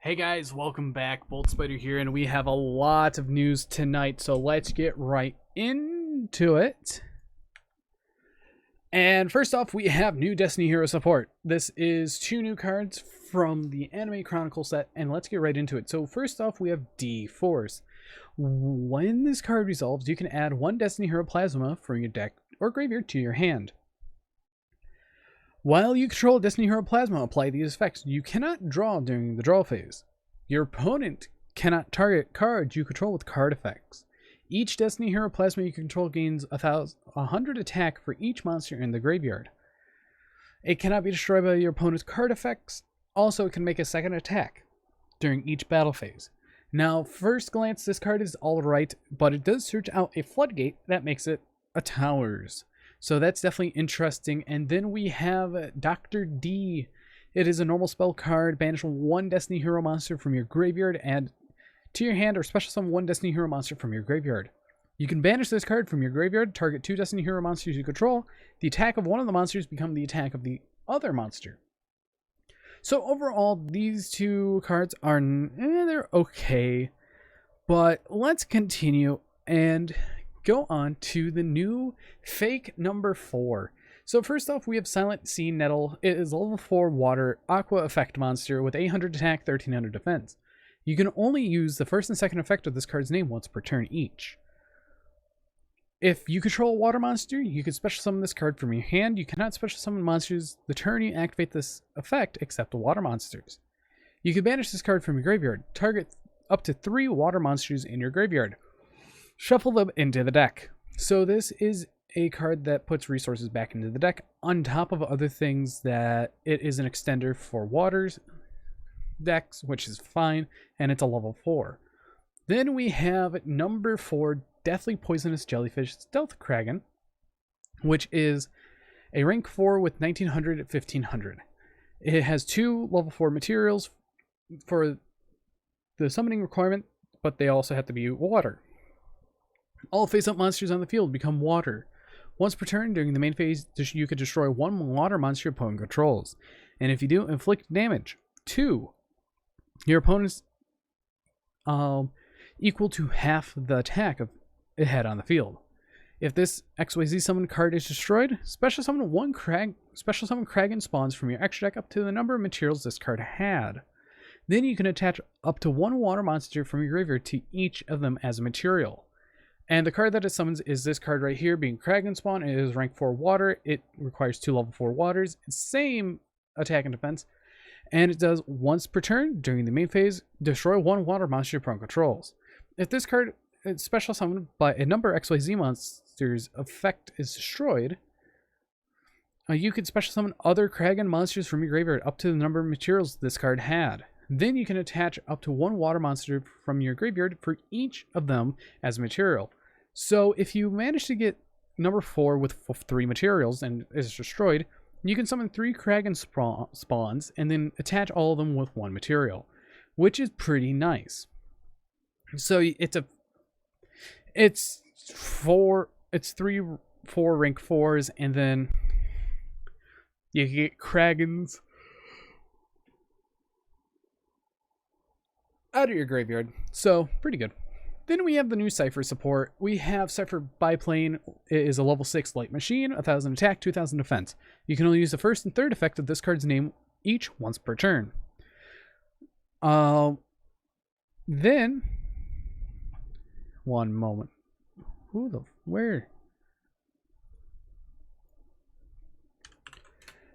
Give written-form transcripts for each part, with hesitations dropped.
Hey guys, welcome back. Bolt Spider here, and we have a lot of news tonight, so let's get right into it. And first off, we have new Destiny Hero support. This is 2 new cards from the anime Chronicle set, and let's get right into it. So first off, we have D-Force. When this card resolves, you can add 1 Destiny Hero Plasma from your deck or graveyard to your hand. While you control Destiny Hero Plasma, apply these effects. You cannot draw during the draw phase. Your opponent cannot target cards you control with card effects. Each Destiny Hero Plasma you control gains 100 attack for each monster in the graveyard. It cannot be destroyed by your opponent's card effects. Also, it can make a second attack during each battle phase. Now, first glance, this card is alright, but it does search out a floodgate that makes it a towers. So that's definitely interesting. And then we have Dr. D. It is a normal spell card. Banish 1 Destiny Hero monster from your graveyard, add to your hand, or special summon 1 Destiny Hero monster from your graveyard. You can banish this card from your graveyard, target 2 Destiny Hero monsters you control. The attack of one of the monsters become the attack of the other monster. So overall, these 2 cards are they're okay. But let's continue and go on to the new fake number 4. So first off, we have Silent Sea Nettle. It is level 4 water aqua effect monster with 800 attack, 1300 defense. You can only use the first and second effect of this card's name once per turn each. If you control a water monster, you can special summon this card from your hand. You cannot special summon monsters the turn you activate this effect except the water monsters. You can banish this card from your graveyard. Target up to 3 water monsters in your graveyard. Shuffle them into the deck. So this is a card that puts resources back into the deck on top of other things that it is an extender for waters decks, which is fine, and it's a level 4. Then we have number 4, Deathly Poisonous Jellyfish Stealth Kraken, which is a rank 4 with 1900 at 1500. It has 2 level 4 materials for the summoning requirement, but they also have to be water. All face-up monsters on the field become water. Once per turn during the main phase, you can destroy 1 water monster your opponent controls. And if you do, inflict damage to your opponent's equal to half the attack of it had on the field. If this XYZ summon card is destroyed, special summon Kraken spawns from your extra deck up to the number of materials this card had. Then you can attach up to 1 water monster from your graveyard to each of them as a material. And the card that it summons is this card right here, being Kraken Spawn. It is rank 4 water. It requires 2 level 4 waters. Same attack and defense. And it does once per turn during the main phase, destroy 1 water monster your opponent controls. If this card is special summoned by a number of XYZ monsters effect is destroyed, you can special summon other Kraken monsters from your graveyard up to the number of materials this card had. Then you can attach up to 1 water monster from your graveyard for each of them as material. So if you manage to get number 4 with 3 materials and is destroyed, you can summon 3 Kraken spawns and then attach all of them with 1 material, which is pretty nice. So it's 3 4 rank 4s, and then you get Krakens out of your graveyard. So pretty good. Then we have the new Cypher support. We have Cypher Biplane. It is a level 6 light machine, 1000 attack, 2000 defense. You can only use the first and third effect of this card's name each once per turn. Then one moment. Where?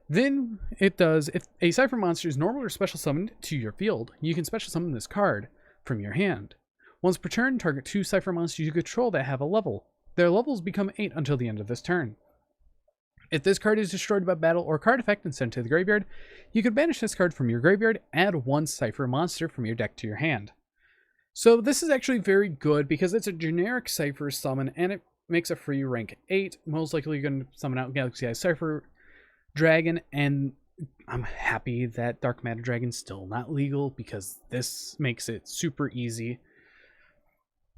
Then it does, if a Cypher monster is normal or special summoned to your field, you can special summon this card from your hand. Once per turn, target 2 Cypher monsters you control that have a level. Their levels become 8 until the end of this turn. If this card is destroyed by battle or card effect and sent to the graveyard, you can banish this card from your graveyard, add 1 Cypher monster from your deck to your hand. So this is actually very good because it's a generic Cypher summon and it makes a free rank 8. Most likely you're going to summon out Galaxy Eye Cypher Dragon, and I'm happy that Dark Matter Dragon's still not legal because this makes it super easy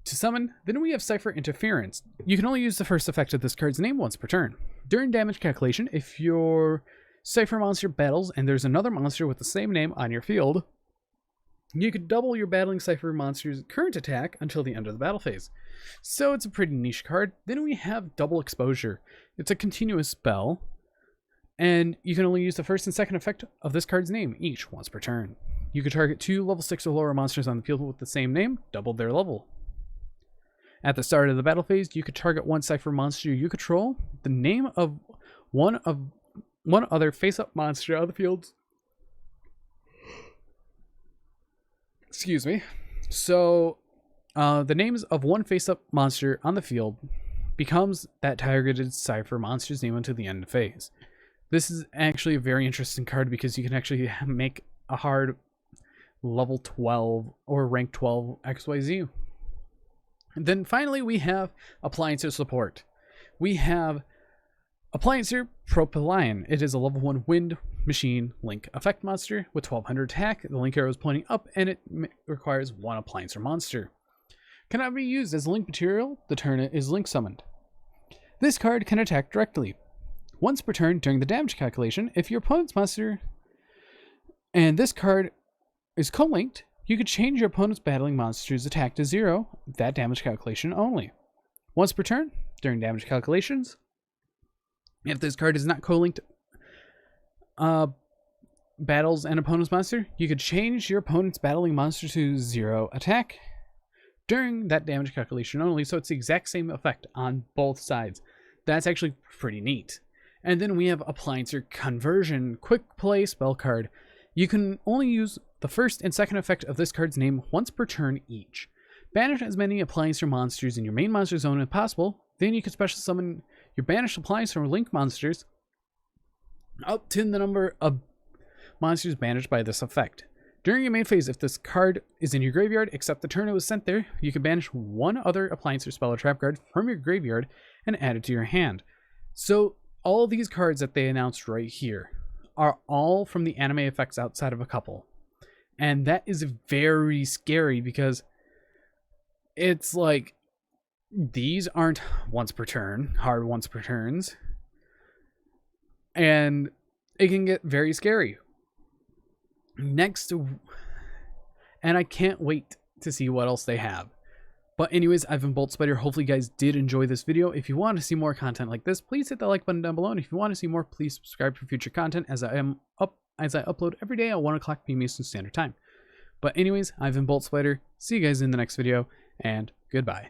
to summon. Then we have Cypher Interference. You can only use the first effect of this card's name once per turn. During damage calculation, if your Cypher monster battles and there's another monster with the same name on your field, You could double your battling Cypher monster's current attack until the end of the battle phase. So it's a pretty niche card. Then we have Double Exposure. It's a continuous spell, and you can only use the first and second effect of this card's name each once per turn. You could target 2 level 6 or lower monsters on the field with the same name, double their level. At the start of the battle phase, you could target 1 Cypher monster you control, the name of one other face-up monster on the field. Excuse me. So, the names of one face-up monster on the field becomes that targeted Cypher monster's name until the end of phase. This is actually a very interesting card because you can actually make a hard level 12 or rank 12 XYZ. And then finally we have Appliancer Support. We have Appliancer Propylion. It is a level 1 wind machine link effect monster with 1200 attack. The link arrow is pointing up and it requires 1 Appliancer monster. Cannot be used as link material the turn it is link summoned. This card can attack directly once per turn during the damage calculation. If your opponent's monster and this card is co-linked, you could change your opponent's battling monster's attack to 0, that damage calculation only. Once per turn, during damage calculations, if this card is not co-linked battles an opponent's monster, you could change your opponent's battling monster to 0 attack during that damage calculation only, so it's the exact same effect on both sides. That's actually pretty neat. And then we have Appliancer Conversion, quick play spell card. You can only use the first and second effect of this card's name once per turn each. Banish as many Appliancer monsters in your main monster zone as possible. Then you can special summon your banished Appliancer or link monsters up to the number of monsters banished by this effect. During your main phase, if this card is in your graveyard except the turn it was sent there, you can banish 1 other Appliancer spell or trap card from your graveyard and add it to your hand. So all these cards that they announced right here are all from the anime effects outside of a couple. And that is very scary because it's like, these aren't once per turn, hard once per turns. And it can get very scary. Next, and I can't wait to see what else they have. But anyways, I've been Bolt Spider. Hopefully you guys did enjoy this video. If you want to see more content like this, please hit the like button down below. And if you want to see more, please subscribe for future content as I upload every day at 1 o'clock p.m. Eastern Standard Time. But anyways, I've been Bolt Spider. See you guys in the next video, and goodbye.